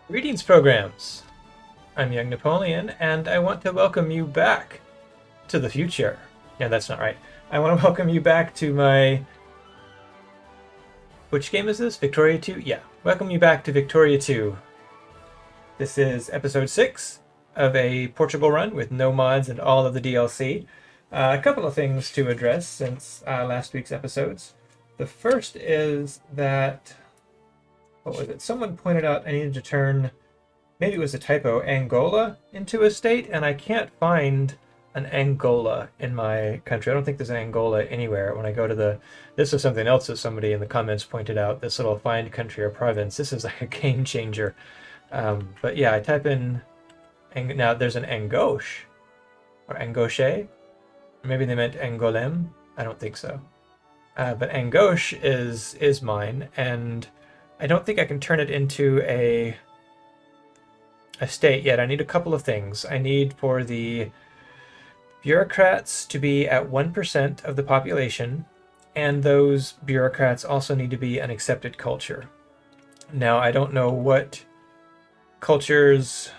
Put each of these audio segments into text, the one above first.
Greetings, programs. I'm Young Napoleon, and I want to welcome you back to the future. Yeah, that's not right. I want to welcome you back to my. Which game is this? Victoria 2? Yeah. Welcome you back to Victoria 2. This is episode 6 of a Portugal run with no mods and all of the DLC. A couple of things to address since last week's episodes. The first is that. What was it? Someone pointed out I needed to turn, maybe it was a typo, Angola into a state, and I can't find an Angola in my country. I don't think there's an Angola anywhere. When I go to the, this was something else that somebody in the comments pointed out, this little find country or province. This is like a game changer. But yeah, I type in, now there's an Angoche, or Angoche, or maybe they meant Angolem. I don't think so. But Angoche is mine, and I don't think I can turn it into a state yet. I need a couple of things. I need for the bureaucrats to be at 1% of the population, and those bureaucrats also need to be an accepted culture. Now, I don't know what cultures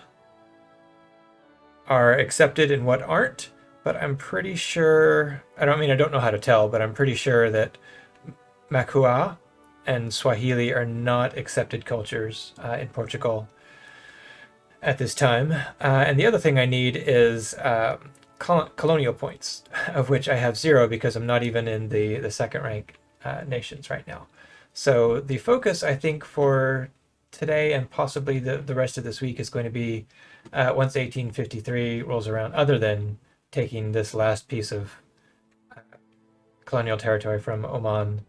are accepted and what aren't, but I'm pretty sure, I don't know how to tell, but I'm pretty sure that Makua and Swahili are not accepted cultures in Portugal at this time. And the other thing I need is colonial points, of which I have 0 because I'm not even in the second rank nations right now. So the focus, I think, for today and possibly the rest of this week is going to be once 1853 rolls around, other than taking this last piece of colonial territory from Oman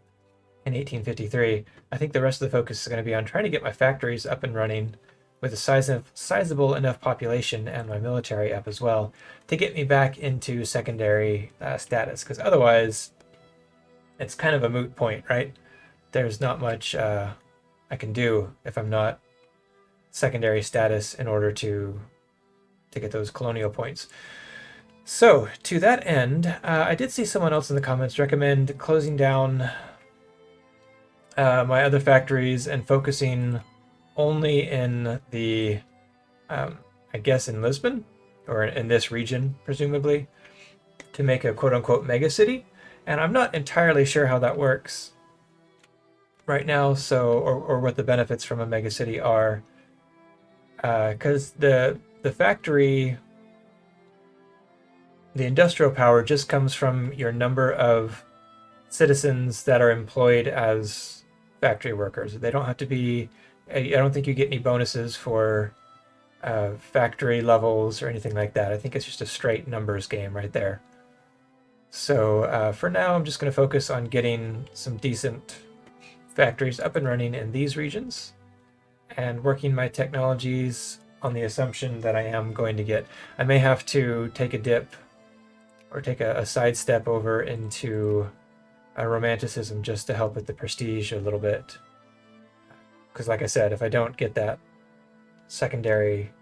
in 1853, I think the rest of the focus is going to be on trying to get my factories up and running with a sizable enough population and my military up as well to get me back into secondary status, because otherwise it's kind of a moot point, right? There's not much I can do if I'm not secondary status in order to get those colonial points. So to that end, I did see someone else in the comments recommend closing down my other factories and focusing only in the, I guess in Lisbon, or in this region, presumably, to make a quote-unquote megacity. And I'm not entirely sure how that works right now, so or what the benefits from a megacity are, because the factory, the industrial power just comes from your number of citizens that are employed as factory workers. They don't have to be, I don't think you get any bonuses for factory levels or anything like that. I think it's just a straight numbers game right there. So for now, I'm just going to focus on getting some decent factories up and running in these regions and working my technologies on the assumption that I am going to get. I may have to take a dip or take a sidestep over into romanticism just to help with the prestige a little bit. Because like I said, if I don't get that secondary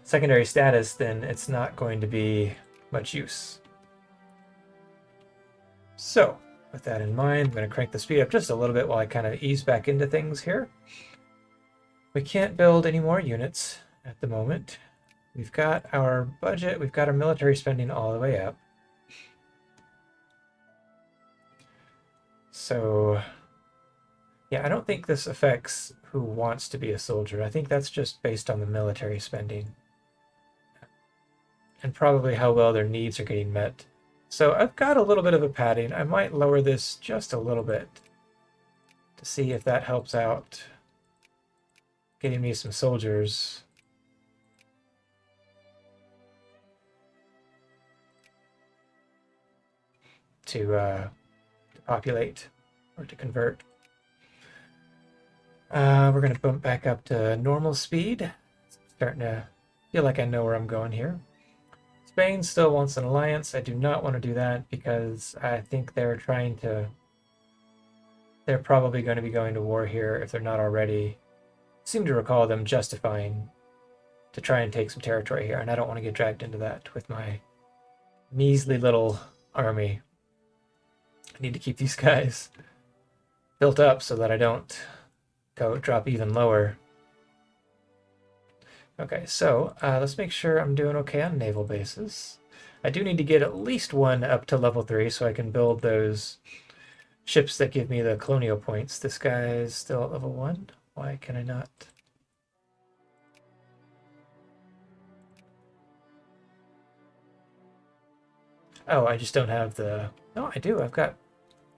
status, then it's not going to be much use. So with that in mind, I'm going to crank the speed up just a little bit while I kind of ease back into things here. We can't build any more units at the moment. We've got our budget, we've got our military spending all the way up. So yeah, I don't think this affects who wants to be a soldier. I think that's just based on the military spending and probably how well their needs are getting met. So I've got a little bit of a padding. I might lower this just a little bit to see if that helps out getting me some soldiers. To populate or to convert. We're going to bump back up to normal speed. Starting to feel like I know where I'm going here. Spain still wants an alliance. I do not want to do that because I think they're probably going to be going to war here if they're not already. I seem to recall them justifying to try and take some territory here, and I don't want to get dragged into that with my measly little army. I need to keep these guys built up so that I don't go drop even lower. Okay, so let's make sure I'm doing okay on naval bases. I do need to get at least one up to level 3 so I can build those ships that give me the colonial points. This guy's still at level 1. Why can I not? Oh, I just don't have the... No, I do. I've got...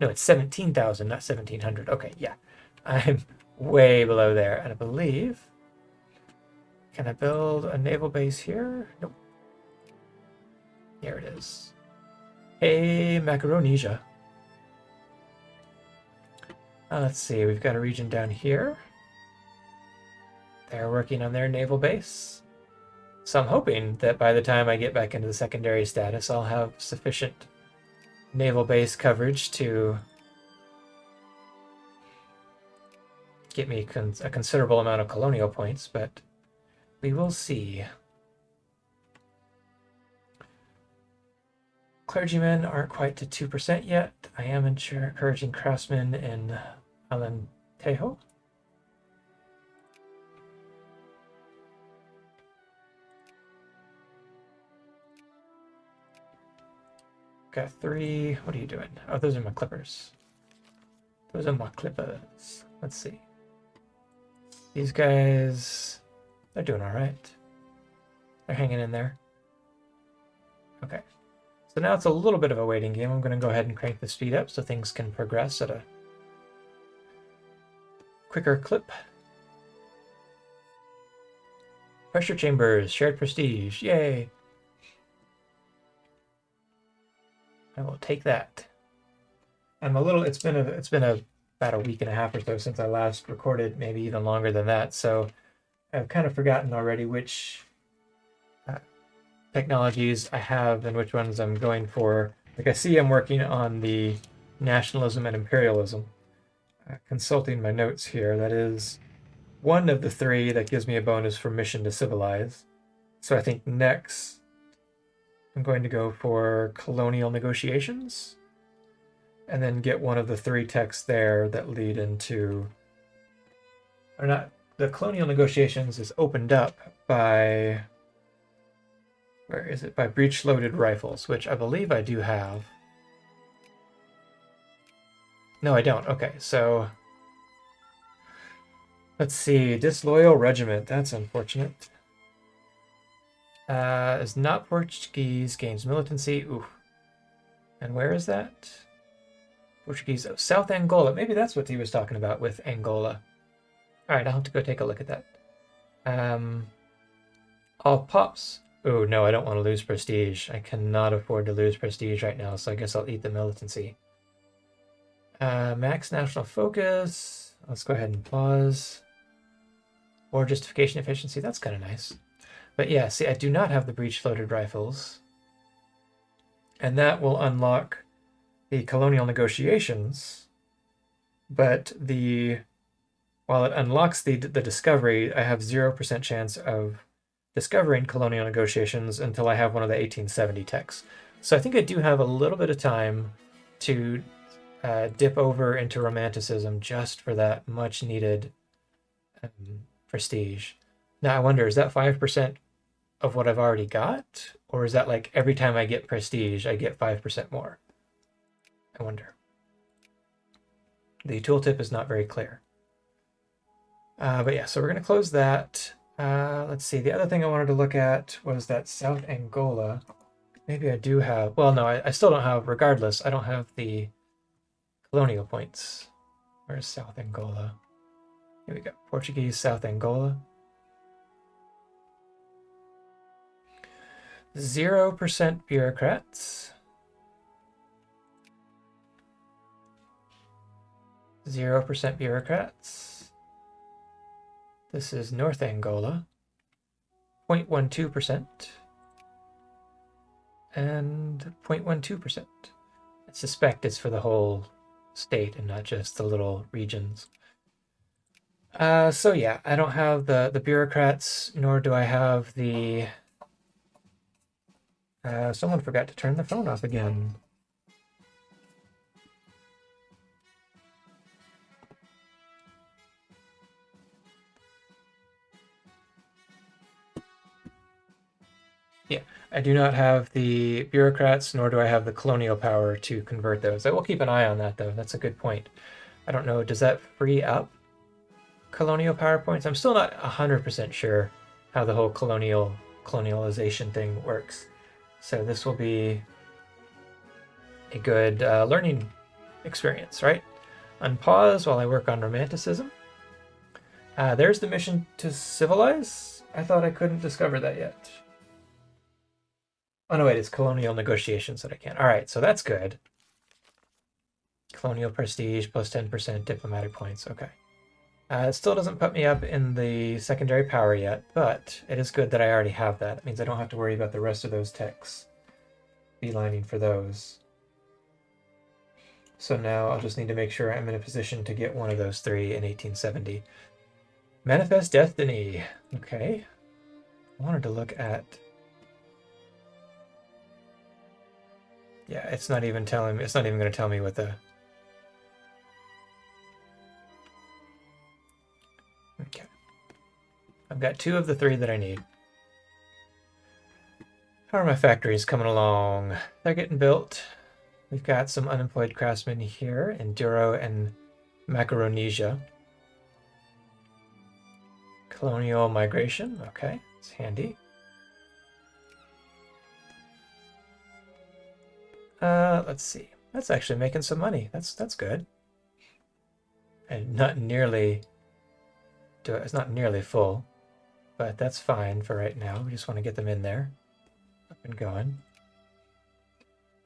No, it's 17,000, not 1,700. Okay, yeah. I'm way below there. And I believe... Can I build a naval base here? Nope. Here it is. Hey, Macaronesia. Let's see, we've got a region down here. They're working on their naval base. So I'm hoping that by the time I get back into the secondary status, I'll have sufficient naval base coverage to get me a considerable amount of colonial points, but we will see. Clergymen aren't quite to 2% yet. I am encouraging craftsmen in Alentejo. Got 3. What are you doing? Oh, those are my clippers. Those are my clippers. Let's see. These guys, they're doing all right. They're hanging in there. Okay. So now it's a little bit of a waiting game. I'm going to go ahead and crank the speed up so things can progress at a quicker clip. Pressure chambers, shared prestige, yay! I will take that. I'm a little. It's been about a week and a half or so since I last recorded, maybe even longer than that. So I've kind of forgotten already which technologies I have and which ones I'm going for. Like I see I'm working on the nationalism and imperialism. Consulting my notes here, that is one of the 3 that gives me a bonus for mission to civilize. So I think next I'm going to go for colonial negotiations and then get one of the 3 texts there that lead into, or not, the colonial negotiations is opened up by, where is it? By breech-loaded rifles, which I believe I do have. No, I don't. Okay, so let's see. Disloyal regiment. That's unfortunate. Is not Portuguese. Gains militancy. Ooh. And where is that? Portuguese. Oh, South Angola. Maybe that's what he was talking about with Angola. All right, I'll have to go take a look at that. All pops. Oh, no, I don't want to lose prestige. I cannot afford to lose prestige right now, so I guess I'll eat the militancy. Max national focus. Let's go ahead and pause. War justification efficiency. That's kind of nice. But yeah, see, I do not have the breech-loaded rifles. And that will unlock the colonial negotiations. But while it unlocks the discovery, I have 0% chance of discovering colonial negotiations until I have one of the 1870 texts. So I think I do have a little bit of time to dip over into romanticism just for that much needed prestige. Now I wonder, is that 5% of what I've already got? Or is that like every time I get prestige, I get 5% more? I wonder. The tooltip is not very clear. But yeah, so we're going to close that. Let's see. The other thing I wanted to look at was that South Angola. Maybe I do have... Well, no, I still don't have... Regardless, I don't have the colonial points. Where's South Angola? Here we go. Portuguese South Angola. 0% bureaucrats. 0% bureaucrats. This is North Angola. 0.12%. And 0.12%. I suspect it's for the whole state and not just the little regions. So yeah, I don't have the bureaucrats, nor do I have the... someone forgot to turn the phone off again. I do not have the bureaucrats, nor do I have the colonial power to convert those. I will keep an eye on that, though. That's a good point. I don't know, does that free up colonial power points? I'm still not 100% sure how the whole colonialization thing works. So this will be a good learning experience, right? Unpause while I work on romanticism. There's the mission to civilize. I thought I couldn't discover that yet. Oh no, wait, it's colonial negotiations that I can. All right, so that's good. Colonial prestige plus 10% diplomatic points. Okay. It still doesn't put me up in the secondary power yet, but it is good that I already have that. It means I don't have to worry about the rest of those techs. Beelining for those. So now I'll just need to make sure I'm in a position to get one of those three in 1870. Manifest Destiny. Okay. I wanted to look at... Yeah, it's not even telling me... It's not even going to tell me what the... Okay. I've got two of the three that I need. How are my factories coming along? They're getting built. We've got some unemployed craftsmen here in Duro and Macaronesia. Colonial migration. Okay, it's handy. Let's see. That's actually making some money. That's good. And not nearly... It's not nearly full, but that's fine for right now. We just want to get them in there. Up and going.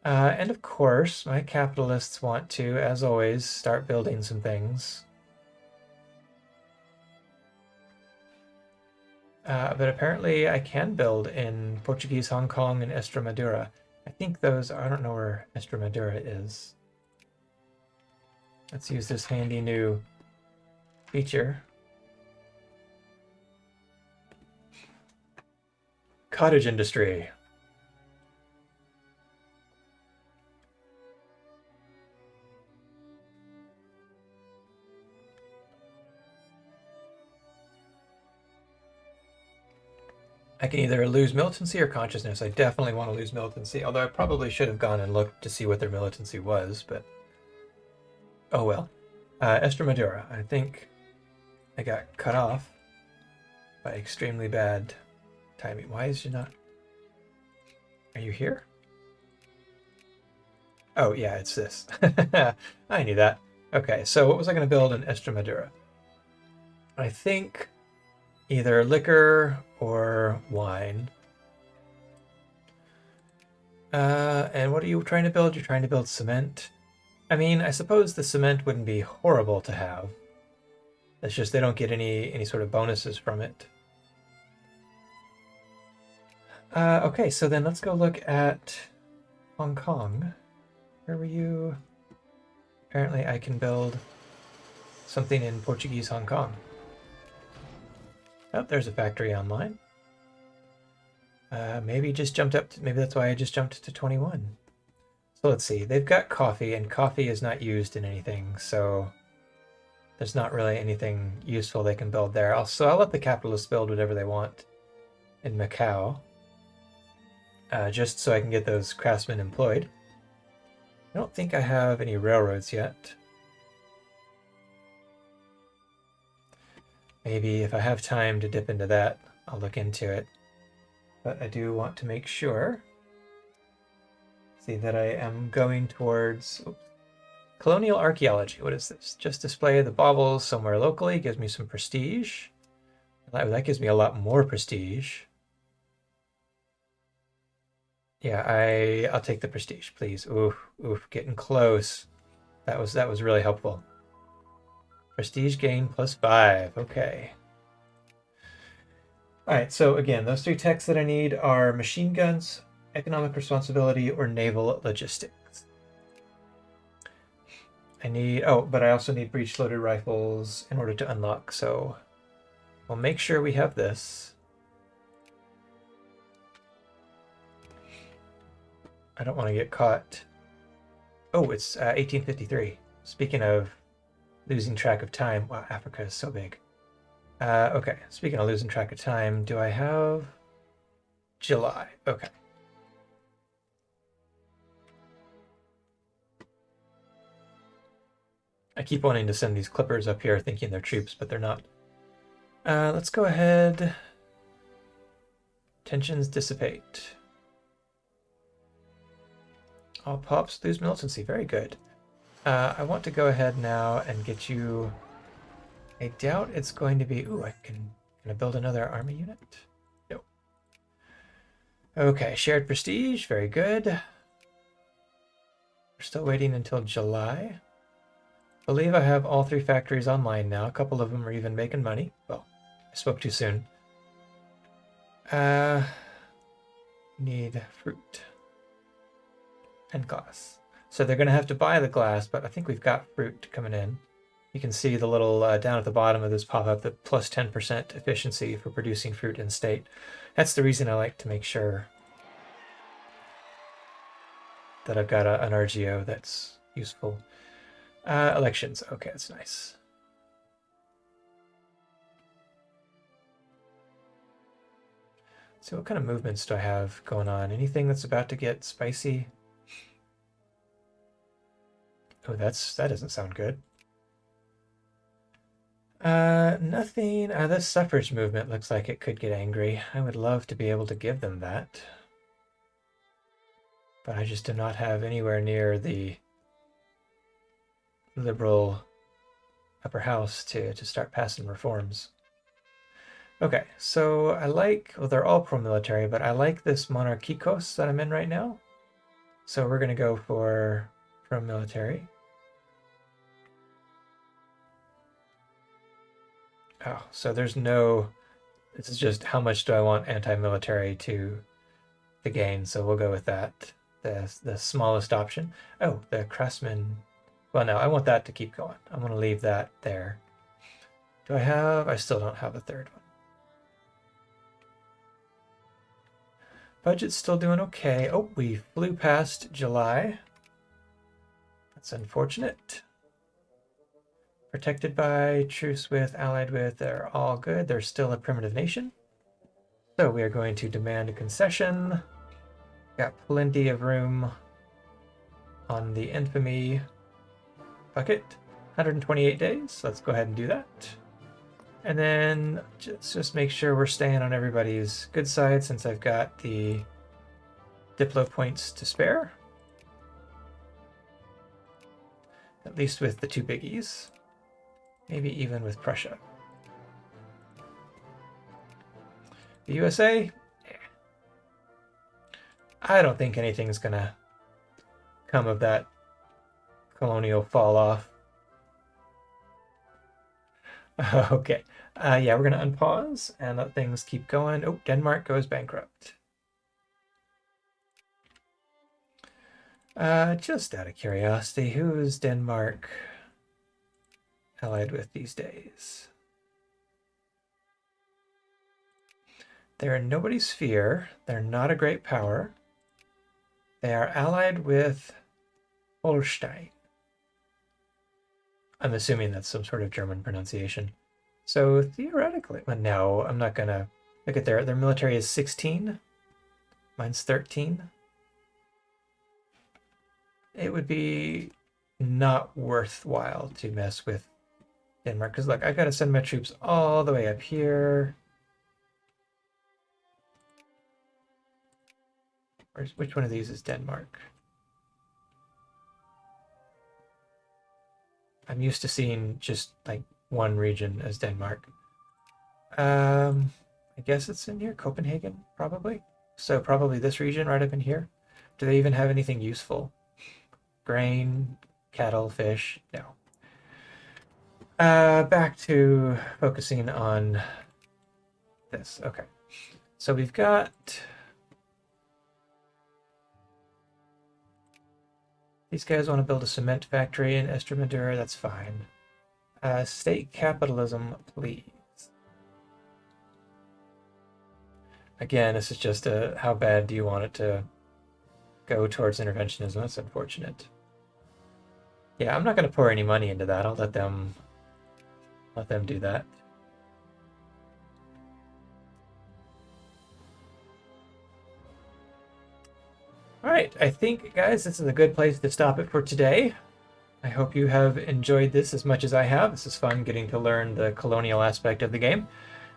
And of course, my capitalists want to, as always, start building some things. But apparently I can build in Portuguese Hong Kong and Estremadura. I think those are, I don't know where Estremadura is. Let's use this handy new feature. Cottage Industry. I can either lose militancy or consciousness. I definitely want to lose militancy, although I probably should have gone and looked to see what their militancy was, but... Oh well. Estremadura. I think I got cut off by extremely bad timing. Why is you not... Are you here? Oh, yeah, it's this. I knew that. Okay, so what was I going to build in Estremadura? I think either liquor or wine. And what are you trying to build? You're trying to build cement? I mean, I suppose the cement wouldn't be horrible to have. It's just they don't get any sort of bonuses from it. Okay, so then let's go look at Hong Kong. Where were you? Apparently I can build something in Portuguese Hong Kong. Oh, there's a factory online. Maybe just jumped up to, maybe that's why I just jumped to 21. So let's see, they've got coffee, and coffee is not used in anything, so there's not really anything useful they can build there. So I'll let the capitalists build whatever they want in Macau, just so I can get those craftsmen employed. I don't think I have any railroads yet. Maybe if I have time to dip into that, I'll look into it. But I do want to make sure, see that I am going towards Colonial Archaeology. What is this? Just display the baubles somewhere locally, gives me some prestige. That gives me a lot more prestige. Yeah, I'll take the prestige, please. Oof, getting close. That was really helpful. Prestige gain +5. Okay. All right, so again, those three techs that I need are machine guns, economic responsibility, or naval logistics. I need, but I also need breech-loaded rifles in order to unlock, so we'll make sure we have this. I don't want to get caught. Oh, it's 1853. Speaking of losing track of time. Wow, Africa is so big. Okay, speaking of losing track of time, do I have July? Okay. I keep wanting to send these clippers up here thinking they're troops, but they're not. Let's go ahead. Tensions dissipate. All pops lose militancy. Very good. I want to go ahead now and get you... I doubt it's going to be... Ooh, can I build another army unit? No. Okay, shared prestige. Very good. We're still waiting until July. I believe I have all 3 factories online now. A couple of them are even making money. Well, I spoke too soon. Need fruit and glass. So they're going to have to buy the glass, but I think we've got fruit coming in. You can see the little down at the bottom of this pop-up, the plus 10% efficiency for producing fruit in state. That's the reason I like to make sure that I've got an RGO that's useful. Elections. Okay, that's nice. So what kind of movements do I have going on? Anything that's about to get spicy? Oh, that doesn't sound good. Nothing. This suffrage movement looks like it could get angry. I would love to be able to give them that. But I just do not have anywhere near the liberal upper house to start passing reforms. Okay, so I like, well, they're all pro-military, but I like this monarchikos that I'm in right now. So we're going to go for pro-military. Oh, so there's no, this is just how much do I want anti-military to gain, so we'll go with that. The smallest option. Oh, the craftsman. Well, no, I want that to keep going. I'm going to leave that there. Do I have, I still don't have a third one. Budget's still doing okay. Oh, we flew past July. That's unfortunate. Protected by, truce with, allied with, they're all good. They're still a primitive nation. So we are going to demand a concession. Got plenty of room on the infamy bucket. 128 days. Let's go ahead and do that. And then just make sure we're staying on everybody's good side since I've got the Diplo points to spare. At least with the 2 biggies. Maybe even with Prussia. The USA? Yeah. I don't think anything's gonna come of that colonial fall off. Okay. Yeah, we're gonna unpause and let things keep going. Oh, Denmark goes bankrupt. Just out of curiosity, who is Denmark allied with these days? They're in nobody's sphere. They're not a great power. They are allied with Holstein. I'm assuming that's some sort of German pronunciation. So theoretically, well, no, I'm not gonna look at their military is 16. Mine's 13. It would be not worthwhile to mess with Denmark because look, I gotta send my troops all the way up here. Which one of these is Denmark? I'm used to seeing just like one region as Denmark. I guess it's in here, Copenhagen, probably. So probably this region right up in here. Do they even have anything useful? Grain, cattle, fish? No. Back to focusing on this. Okay. So we've got these guys want to build a cement factory in Estremadura. That's fine. State capitalism, please. Again, this is just how bad do you want it to go towards interventionism? That's unfortunate. Yeah, I'm not going to pour any money into that. I'll let them do that. All right, I think, guys, this is a good place to stop it for today. I hope you have enjoyed this as much as I have. This is fun getting to learn the colonial aspect of the game.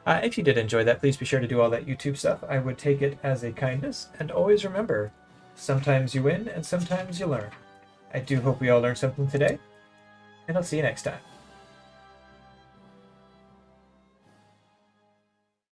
If you did enjoy that, please be sure to do all that YouTube stuff. I would take it as a kindness. And always remember, sometimes you win and sometimes you learn. I do hope we all learned something today, and I'll see you next time.